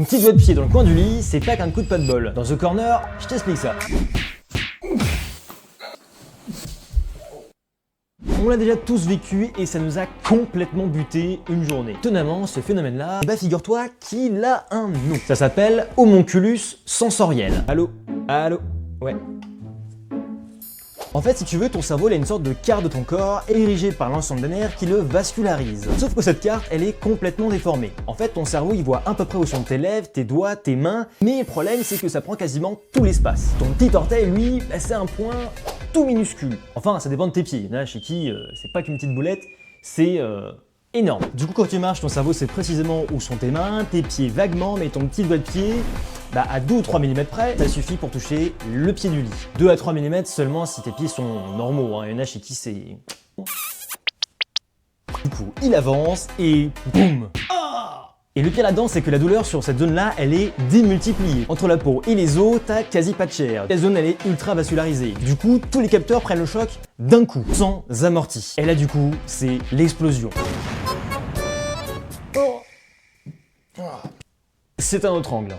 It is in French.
petit doigt de pied dans le coin du lit, c'est pas qu'un coup de pas de bol. Dans The Corner, je t'explique ça. On l'a déjà tous vécu et ça nous a complètement buté une journée. Étonnamment, ce phénomène-là, bah figure-toi qu'il a un nom. Ça s'appelle homonculus sensoriel. Allô? Allô? Ouais. En fait, si tu veux, ton cerveau il a une sorte de carte de ton corps érigée par l'ensemble des nerfs qui le vascularise. Sauf que cette carte, elle est complètement déformée. En fait, ton cerveau, il voit à peu près où sont tes lèvres, tes doigts, tes mains, mais le problème, c'est que ça prend quasiment tout l'espace. Ton petit orteil, lui, bah, c'est un point tout minuscule. Enfin, ça dépend de tes pieds. Il y en a chez qui, c'est pas qu'une petite boulette, c'est énorme. Du coup, quand tu marches, ton cerveau sait précisément où sont tes mains, tes pieds vaguement, mais ton petit doigt de pied, bah à 2 ou 3 mm près, ça suffit pour toucher le pied du lit. 2 à 3 mm seulement si tes pieds sont normaux, hein. Il y en a chez qui c'est... Du coup, il avance et boum. Et le pire là-dedans, c'est que la douleur sur cette zone-là, elle est démultipliée. Entre la peau et les os, t'as quasi pas de chair. La zone, elle est ultra vascularisée. Du coup, tous les capteurs prennent le choc d'un coup, sans amorti. Et là, du coup, c'est l'explosion. C'est un autre angle.